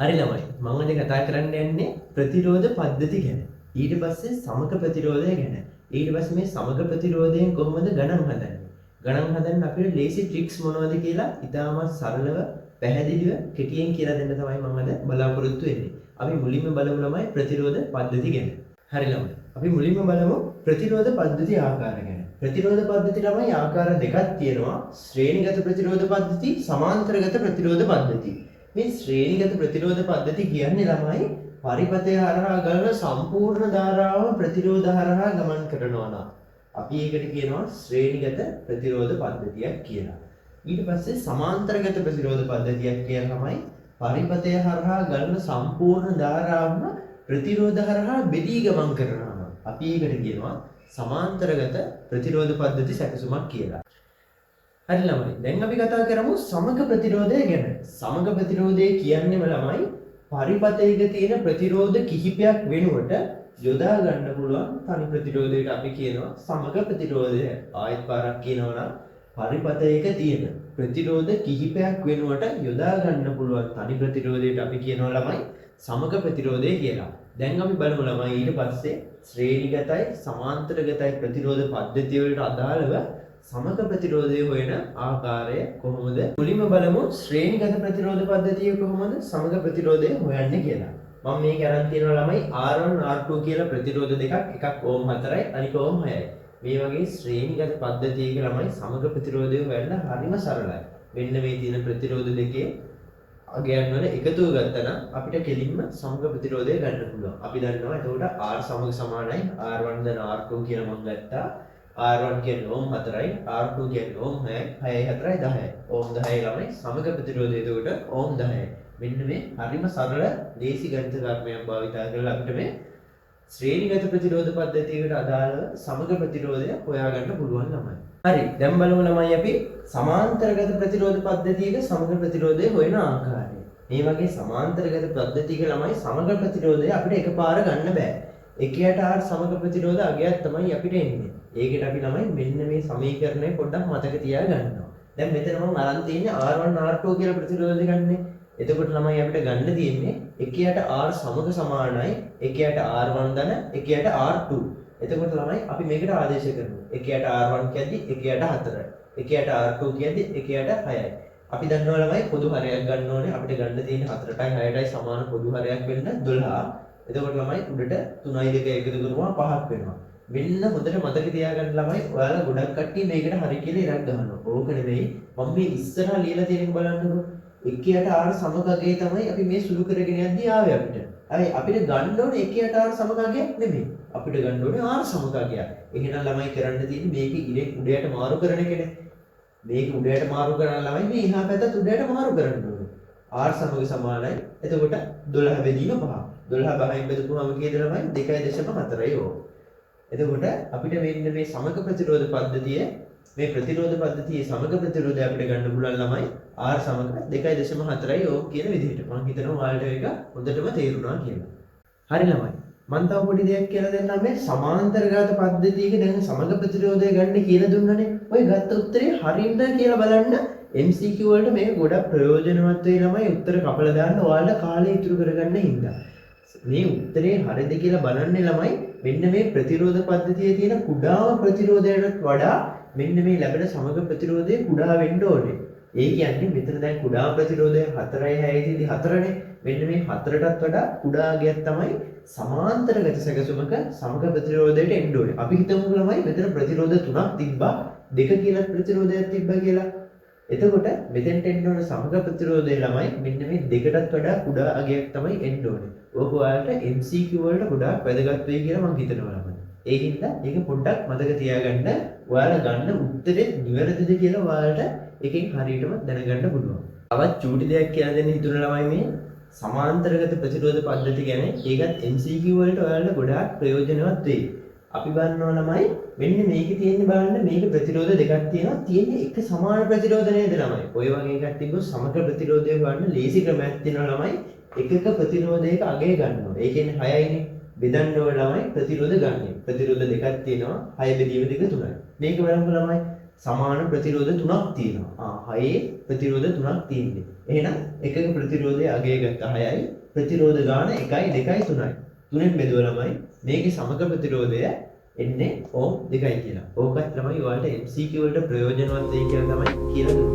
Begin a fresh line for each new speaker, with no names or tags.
හරි ළමයි. මම අද කතා කරන්න යන්නේ ප්‍රතිරෝධ පද්ධති ගැන. ඊට පස්සේ සමක ප්‍රතිරෝධය ගැන. ඊට පස්සේ මේ සමක ප්‍රතිරෝධයෙන් කොහොමද ගණන් හදන්නේ? ගණන් හදන්න අපිට ලේසි ට්‍රික්ස් මොනවද කියලා ඉතාමත් සරලව පැහැදිලිව කෙටියෙන් කියලා දෙන්න තමයි මම අද බලාපොරොත්තු වෙන්නේ. අපි මුලින්ම බලමු ළමයි ප්‍රතිරෝධ පද්ධති ගැන. හරි ළමයි. අපි මුලින්ම බලමු ප්‍රතිරෝධ පද්ධති ආකාර ගැන. ප්‍රතිරෝධ පද්ධති ළමයි ආකාර දෙකක් තියෙනවා. ශ්‍රේණිගත ප්‍රතිරෝධ පද්ධති, සමාන්තරගත ප්‍රතිරෝධ පද්ධති. මේ ශ්‍රේණිගත ප්‍රතිරෝධ පද්ධති කියන්නේ ළමයි පරිපථය හරහා ගලන සම්පූර්ණ ධාරාව ප්‍රතිරෝධ හරහා ගමන් කරනවා නම් අපි ඒකට කියනවා ශ්‍රේණිගත ප්‍රතිරෝධ පද්ධතියක් කියලා. ඊට පස්සේ සමාන්තරගත ප්‍රතිරෝධ පද්ධතියක් කියලා තමයි පරිපථය හරහා ගලන සම්පූර්ණ ධාරාවම ප්‍රතිරෝධ හරහා බෙදී ගමන් කරනවා නම් අපි ඒකට කියනවා සමාන්තරගත ප්‍රතිරෝධ පද්ධති සැකසුමක් කියලා. හරි ළමයි. දැන් අපි කතා කරමු සමක ප්‍රතිරෝධය ගැන. සමක ප්‍රතිරෝධය කියන්නේම ළමයි පරිපථයක තියෙන ප්‍රතිරෝධ කිහිපයක් වෙනුවට යොදා ගන්න පුළුවන් තනි ප්‍රතිරෝධයකට අපි කියනවා සමක ප්‍රතිරෝධය. ආයෙත් පාරක් කියනවා නම් පරිපථයක තියෙන ප්‍රතිරෝධ කිහිපයක් වෙනුවට යොදා ගන්න පුළුවන් තනි ප්‍රතිරෝධයට අපි කියනවා ළමයි සමක ප්‍රතිරෝධය කියලා. දැන් අපි බලමු ළමයි ඊට පස්සේ ශ්‍රේණිගතයි සමාන්තරගතයි ප්‍රතිරෝධ පද්ධතිය වලට අදාළව සමක ප්‍රතිරෝධය හොයන ආකාරය කොහොමද? මුලින්ම බලමු ශ්‍රේණිගත ප්‍රතිරෝධ පද්ධතිය කොහොමද සමක ප්‍රතිරෝධය හොයන්නේ කියලා. මම මේක අරන් තියෙනවා ළමයි R1 R2 කියලා ප්‍රතිරෝධ දෙකක්, එකක් ඕම් 4යි අනික ඕම් 6යි. මේ වගේ ශ්‍රේණිගත පද්ධතියක ළමයි සමක ප්‍රතිරෝධය හොයන්න හරිම සරලයි. මෙන්න මේ තියෙන ප්‍රතිරෝධ දෙකේ අගයන් වල එකතුව ගත්තා නම් අපිට කෙලින්ම සමක ප්‍රතිරෝධය ගන්න පුළුවන්. අපි දන්නවා එතකොට R සමග සමානයි R1 දැන් R2 කියලා මම ගත්තා. R1 කියන්නේ ඕම් 4යි, R2 කියන්නේ ඕම් 6යි, 6යි 4යි 10යි. ඕම් 10යි ළමයි සමග ප්‍රතිරෝධය එතකොට ඕම් 10යි. මෙන්න මේ හරිම සරල දේශි ගණිත කර්මයක් භාවිතා කරලා අපිට මේ ශ්‍රේණිගත ප්‍රතිරෝධ පද්ධතියකට අදාළව සමග ප්‍රතිරෝධය හොයාගන්න පුළුවන් ළමයි. හරි. දැන් බලමු ළමයි අපි සමාන්තරගත ප්‍රතිරෝධ පද්ධතියක සමග ප්‍රතිරෝධය හොයන ආකාරය. මේ වගේ සමාන්තරගත පද්ධතියක ළමයි සමග ප්‍රතිරෝධය අපිට එකපාර ගන්න බෑ. එකයට R සමග ප්‍රතිරෝධ අගයක් තමයි අපිට එන්නේ. ඒකට අපි ළමයි මෙන්න මේ සමීකරණය පොඩ්ඩක් මතක තියාගන්නවා. දැන් මෙතන මම අරන් තියෙන්නේ R1 R2 කියලා ප්‍රතිරෝධය ගන්නෙ. එතකොට ළමයි අපිට ගන්න තියෙන්නේ එකයට R සමග සමානයි එකයට R1 ධන එකයට R2. එතකොට ළමයි අපි මේකට ආදේශ කරනවා. එකයට R1 කියද්දි එකයට 4යි. එකයට R2 කියද්දි එකයට 6යි. අපි දන්නවා ළමයි පොදු හරයක් ගන්න ඕනේ. අපිට ගන්න තියෙන්නේ 4ටයි 6ටයි සමාන පොදු හරයක් වෙන්න 12. එතකොට ළමයි උඩට 3යි 2යි එකතු කරනවා 5ක් වෙනවා. මෙන්න හොඳට මතක තියාගන්න ළමයි ඔයාලා ගොඩක් කට්ටිය මේකට හරි කියලා ඉරක් ගන්නවා. ඕක නෙමෙයි. මම මේ ඉස්සරහා ලියලා තියෙන එක බලන්නකෝ. එකයට R සමගගේ තමයි අපි මේ සුළු කරගෙන යද්දී ආවේ අපිට. හැබැයි අපිට ගන්න ඕනේ එකයට R සමගගයක් නෙමෙයි. අපිට ගන්න ඕනේ R සමගගයක්. එහෙනම් ළමයි කරන්න තියෙන්නේ මේක ඉරේ උඩයට මාරු කරන එකනේ. මේක උඩයට මාරු කරන ළමයි මේ එහා පැත්තත් උඩයට මාරු කරන්න ඕනේ. R සමග සමානයි. එතකොට 12 බෙදීම 5. 12 5න් බෙදපුවාම කීයද ළමයි? 2.4යි ඕක. එතකොට අපිට මෙන්න මේ සමක ප්‍රතිරෝධ පද්ධතිය මේ ප්‍රතිරෝධ පද්ධතියේ සමග ප්‍රතිරෝධය අපිට ගන්න පුළුවන් ළමයි R සමග 2.4යි ඕම් කියන විදිහට. මම හිතනවා ඔයාලට ඒක හොඳටම තේරුණා කියලා. හරි ළමයි. මම තව පොඩි දෙයක් කියලා දෙන්නම් මේ සමාන්තරගත පද්ධතියක දැන් සමග ප්‍රතිරෝධය ගන්න කියලා දුන්නනේ. ඔය ගත්ත උත්තරේ හරියද කියලා බලන්න MCQ වලට මේක ගොඩක් ප්‍රයෝජනවත් වෙයි ළමයි. උත්තර කපලා දාන්න ඔයාලට කාලය ඉතුරු කරගන්න හින්දා. මේ උත්තරේ හරියද කියලා බලන්නේ ළමයි මෙන්න මේ ප්‍රතිරෝධ පද්ධතියේ තියෙන කුඩාම ප්‍රතිරෝධයට වඩා මෙන්න මේ ලැබෙන සමග ප්‍රතිරෝධය කුඩා වෙන්න ඕනේ. ඒ කියන්නේ මෙතන දැන් කුඩා ප්‍රතිරෝධය 4යි 6යි තියෙදි 4නේ. මෙන්න මේ 4ටත් වඩා කුඩා ගයක් තමයි සමාන්තරගත සැකසුමක සමග ප්‍රතිරෝධයට එන්න ඕනේ. අපි හිතමු ළමයි මෙතන ප්‍රතිරෝධ 3ක් තිබ්බා. 2 කියලා ප්‍රතිරෝධයක් තිබ්බා කියලා. එතකොට මෙතෙන්ට එන්න ඕන සමග ප්‍රතිරෝධය ළමයි මෙන්න මේ 2කටත් වඩා කුඩා අගයක් තමයි එන්න ඕනේ. ඕක ඔයාලට MCQ වලට ගොඩාක් වැදගත් වෙයි කියලා මම හිතනවා ළමයි. ඒ හින්දා ඒක පොඩ්ඩක් මතක තියාගන්න. ඔයාලා ගන්න උත්තරේ නිවැරදිද කියලා ඔයාලට එකෙන් හරියටම දැනගන්න පුළුවන්. තවත් චූටි දෙයක් කියලා දෙන්න හිතුන ළමයි මේ සමාන්තරගත ප්‍රතිරෝධ පද්ධති ගැන. ඒකත් MCQ වලට ඔයාලට ගොඩාක් ප්‍රයෝජනවත් වෙයි. අපි බලනවා ළමයි මෙන්න මේකේ තියෙන්නේ බලන්න මේක ප්‍රතිරෝධ දෙකක් තියෙනවා. තියෙන්නේ එක සමාන ප්‍රතිරෝධ නේද ළමයි? ඔය වගේ එකක් තිබ්බොත් සමග ප්‍රතිරෝධය ගන්න ලේසි ක්‍රමයක් තියෙනවා ළමයි. එකක ප්‍රතිරෝධයක අගය ගන්නවා. ඒ කියන්නේ 6යිනේ. බෙදන්න ඕන ළමයි ප්‍රතිරෝධ ගන්න. ප්‍රතිරෝධ දෙකක් තියෙනවා. 6 බෙදීම දෙක 3යි. මේක බලමු ළමයි. සමාන ප්‍රතිරෝධ තුනක් තියෙනවා. හයේ ප්‍රතිරෝධ තුනක් තියෙන්නේ. එහෙනම් එකක ප්‍රතිරෝධයේ අගය ගත්ත 6යි ප්‍රතිරෝධ ගාන 1යි 2යි 3යි. තුනෙන් බෙදුවලමයි මේකේ සමග ප්‍රතිරෝධය එන්නේ ඕම් 2යි කියලා. ඕකත් තමයි ඔයාලට MCQ වලට ප්‍රයෝජනවත් වෙයි කියලා තමයි කියලා දුන්නේ.